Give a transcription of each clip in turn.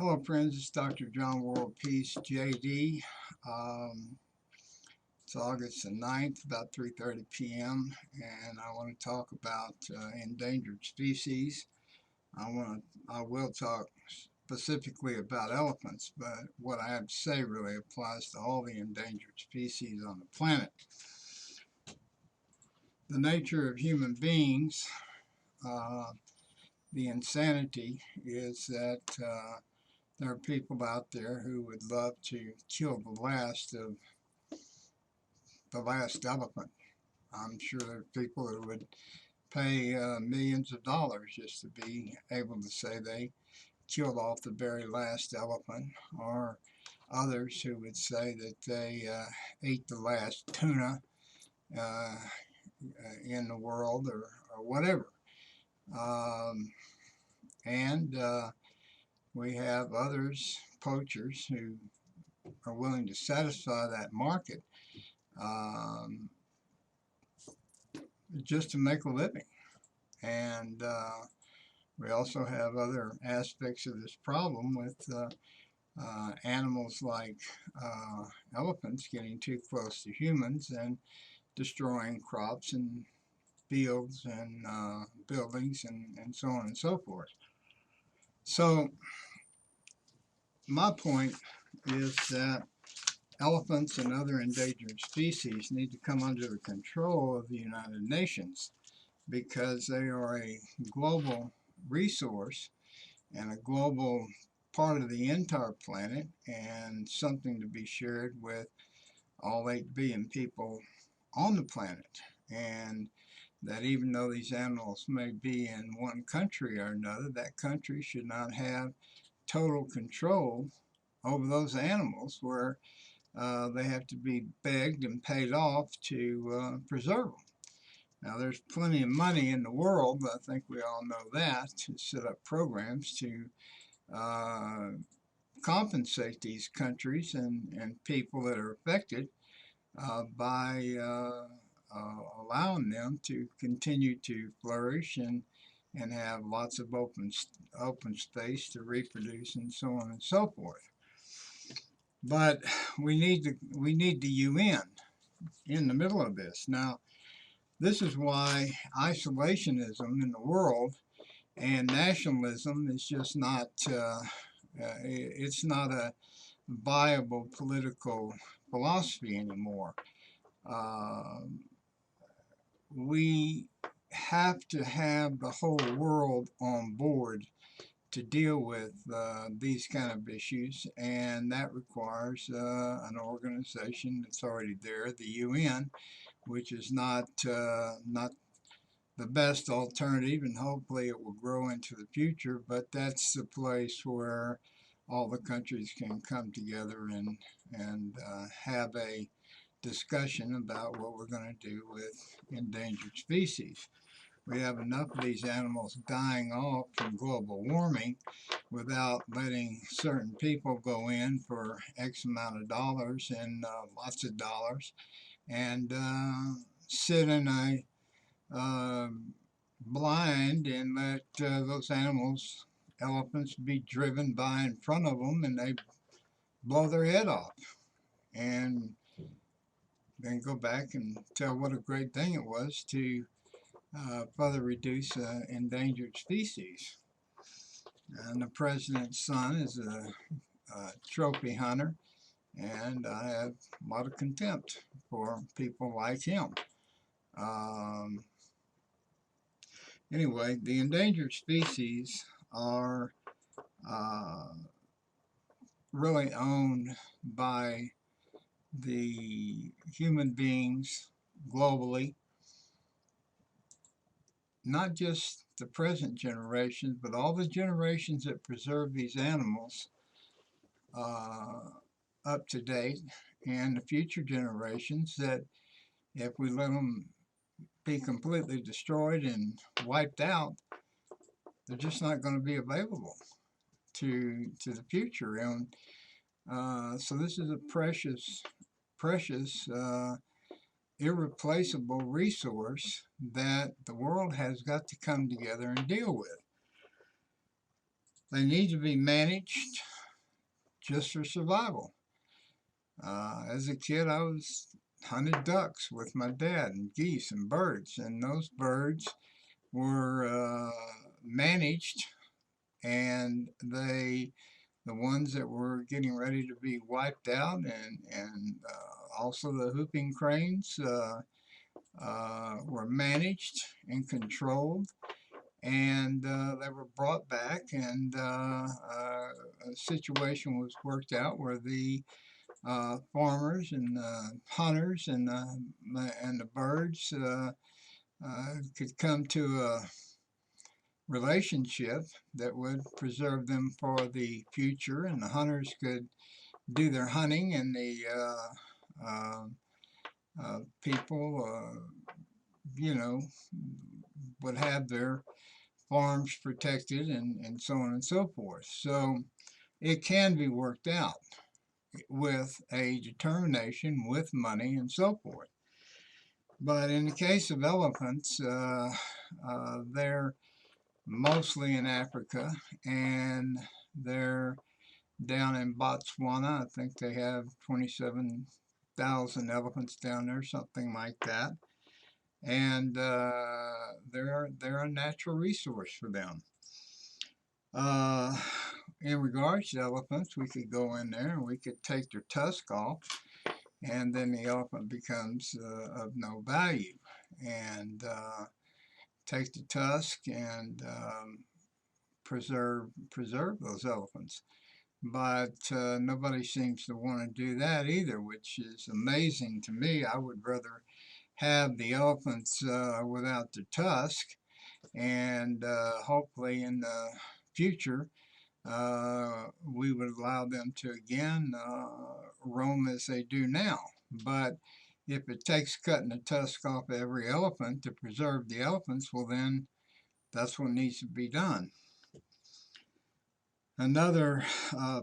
Hello friends, it's Dr. John WorldPeace JD. It's August the 9th, about 3:30 p.m. and I want to talk about endangered species. I will talk specifically about elephants, but what I have to say really applies to all the endangered species on the planet. The nature of human beings, the insanity is that there are people out there who would love to kill the last elephant. I'm sure there are people who would pay millions of dollars just to be able to say they killed off the very last elephant, or others who would say that they ate the last tuna uh, in the world, or whatever. And we have others, poachers, who are willing to satisfy that market just to make a living. And we also have other aspects of this problem with animals like elephants getting too close to humans and destroying crops and fields and buildings and so on and so forth. So my point is that elephants and other endangered species need to come under the control of the United Nations, because they are a global resource and a global part of the entire planet, and something to be shared with all 8 billion people on the planet. And that even though these animals may be in one country or another, that country should not have total control over those animals, where they have to be begged and paid off to preserve them. Now, there's plenty of money in the world, I think we all know that, to set up programs to compensate these countries and people that are affected by allowing them to continue to flourish and have lots of open space to reproduce and so on and so forth. But we need the UN in the middle of this. Now, this is why isolationism in the world and nationalism is just not, it's not a viable political philosophy anymore. We have to have the whole world on board to deal with these kind of issues, and that requires an organization that's already there, the UN, which is not the best alternative, and hopefully it will grow into the future, but that's the place where all the countries can come together and have a discussion about what we're going to do with endangered species. We have enough of these animals dying off from global warming without letting certain people go in for X amount of dollars and lots of dollars and sit in a blind and let those elephants, be driven by in front of them, and they blow their head off, and then go back and tell what a great thing it was to further reduce endangered species. And the president's son is a trophy hunter, and I have a lot of contempt for people like him. Anyway, the endangered species are really owned by the human beings globally, not just the present generations, but all the generations that preserve these animals up to date, and the future generations that, if we let them be completely destroyed and wiped out, they're just not going to be available to the future. And so this is a precious irreplaceable resource that the world has got to come together and deal with. They need to be managed just for survival. As a kid, I was hunted ducks with my dad, and geese and birds, and those birds were managed, and the ones that were getting ready to be wiped out, and also the whooping cranes were managed and controlled, and they were brought back, and a situation was worked out where the farmers and hunters and the birds could come to a relationship that would preserve them for the future, and the hunters could do their hunting, and the people, you know, would have their farms protected, and so on and so forth. So it can be worked out with a determination, with money, and so forth. But in the case of elephants, they're mostly in Africa, and they're down in Botswana. I think they have 27,000 elephants down there, something like that. And they're a natural resource for them. In regards to elephants, we could go in there and we could take their tusk off, and then the elephant becomes of no value. And take the tusk and preserve those elephants. But nobody seems to want to do that either, which is amazing to me. I would rather have the elephants without their tusk, and hopefully in the future we would allow them to again roam as they do now. But if it takes cutting the tusk off every elephant to preserve the elephants, well then that's what needs to be done. Another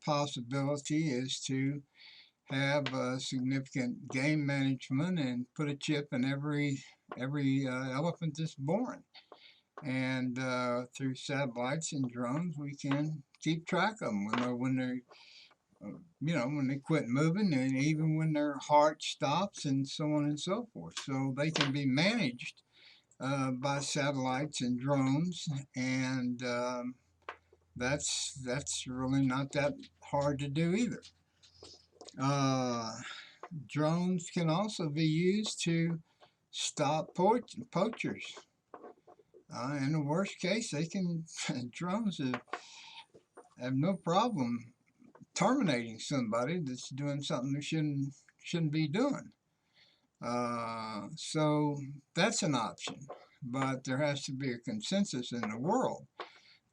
possibility is to have significant game management and put a chip in every elephant that's born. And through satellites and drones, we can keep track of them when they when they quit moving, and even when their heart stops, and so on and so forth. So they can be managed by satellites and drones, and that's really not that hard to do either. Drones can also be used to stop poachers. In the worst case, they can drones have no problem terminating somebody that's doing something they shouldn't be doing. So that's an option, but there has to be a consensus in the world.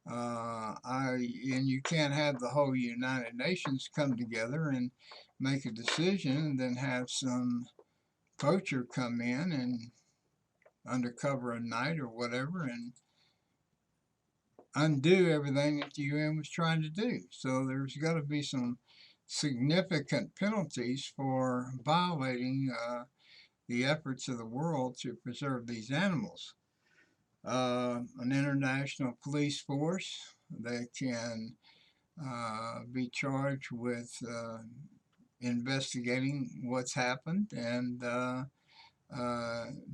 And you can't have the whole United Nations come together and make a decision and then have some poacher come in and under cover of night or whatever and undo everything that the UN was trying to do. So there's got to be some significant penalties for violating the efforts of the world to preserve these animals. An international police force that can be charged with investigating what's happened and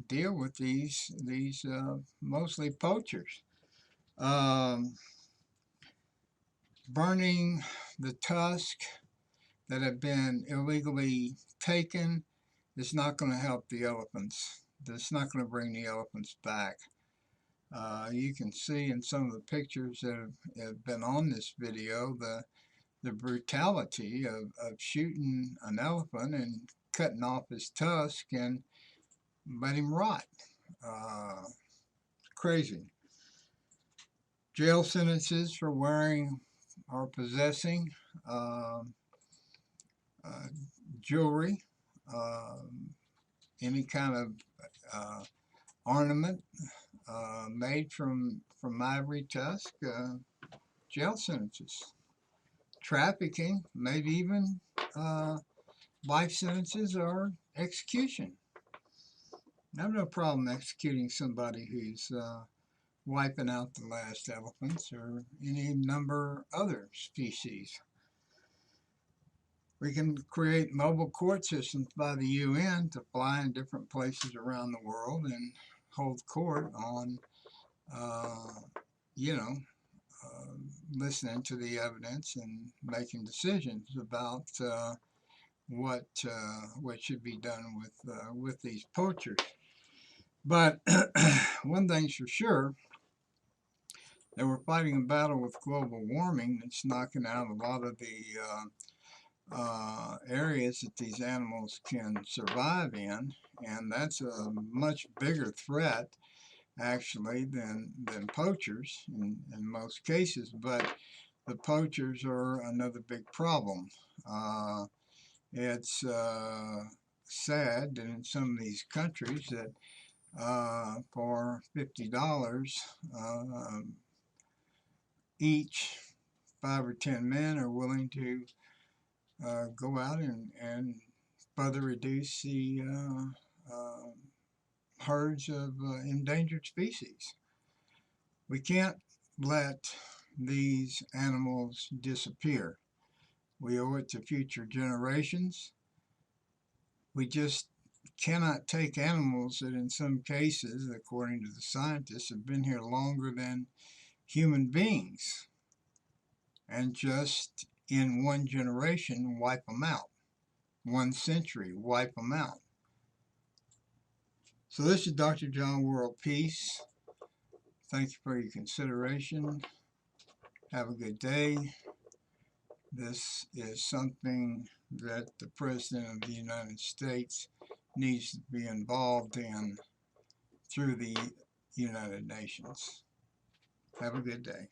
deal with these mostly poachers. Burning the tusk that have been illegally taken is not going to help the elephants. It's not going to bring the elephants back. You can see in some of the pictures that have been on this video the brutality of shooting an elephant and cutting off his tusk and let him rot. Crazy. Jail sentences for wearing or possessing jewelry, any kind of ornament made from ivory tusk, jail sentences. Trafficking, maybe even life sentences or execution. I have no problem executing somebody who's wiping out the last elephants or any number of other species. We can create mobile court systems by the UN to fly in different places around the world and hold court on, you know, listening to the evidence and making decisions about what should be done with these poachers. But one thing's for sure, that we're fighting a battle with global warming that's knocking out a lot of the areas that these animals can survive in, and that's a much bigger threat actually than poachers in most cases. But the poachers are another big problem. It's sad that in some of these countries that for $50 each, 5 or 10 men are willing to go out and further reduce the herds of endangered species. We can't let these animals disappear. We owe it to future generations. We just cannot take animals that in some cases, according to the scientists, have been here longer than human beings and just in one generation wipe them out. 1 century, wipe them out. So this is Dr. John WorldPeace. Thank you for your consideration. Have a good day. This is something that the President of the United States needs to be involved in through the United Nations. Have a good day.